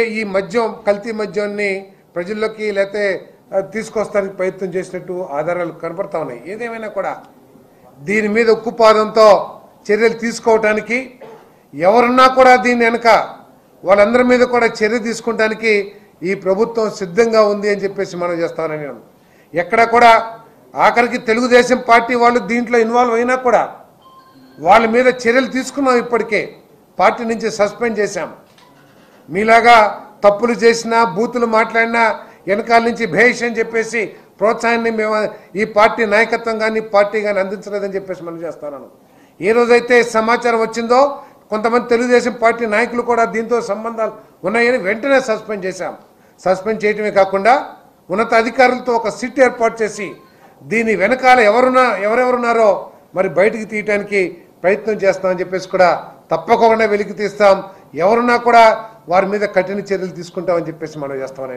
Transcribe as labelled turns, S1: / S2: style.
S1: ఈ మద్యం కల్తీ మద్యాన్ని ప్రజల్లోకి లేతే తీసుకొస్తానికి ప్రయత్నం చేసినట్టు ఆధారాలు కనబడతా ఉన్నాయి. ఏదేమైనా కూడా దీని మీద ఉక్కుపాదంతో చర్యలు తీసుకోవడానికి ఎవరున్నా కూడా దీని వెనక వాళ్ళందరి మీద కూడా చర్య తీసుకుంటానికి ఈ ప్రభుత్వం సిద్ధంగా ఉంది అని చెప్పేసి మనం చేస్తామని నేను ఎక్కడ కూడా ఆఖరికి తెలుగుదేశం పార్టీ వాళ్ళు దీంట్లో ఇన్వాల్వ్ అయినా కూడా వాళ్ళ మీద చర్యలు తీసుకున్నాం. ఇప్పటికే పార్టీ నుంచి సస్పెండ్ చేశాం. మీలాగా తప్పులు చేసినా బూతులు మాట్లాడినా వెనకాల నుంచి భేష్ అని చెప్పేసి ప్రోత్సాహాన్ని మేము ఈ పార్టీ నాయకత్వం కానీ పార్టీ కానీ అందించలేదని చెప్పేసి మనం చేస్తున్నాను. ఏ రోజైతే సమాచారం వచ్చిందో కొంతమంది తెలుగుదేశం పార్టీ నాయకులు కూడా దీంతో సంబంధాలు ఉన్నాయని వెంటనే సస్పెండ్ చేశాం. సస్పెండ్ చేయటమే కాకుండా ఉన్నత అధికారులతో ఒక సిట్ ఏర్పాటు చేసి దీని వెనకాల ఎవరెవరున్నారో మరి బయటికి తీయటానికి ప్రయత్నం చేస్తామని చెప్పేసి కూడా తప్పకుండా వెలికి తీస్తాం. ఎవరున్నా కూడా వారి మీద కఠిన చర్యలు తీసుకుంటామని చెప్పేసి మనం చేస్తామని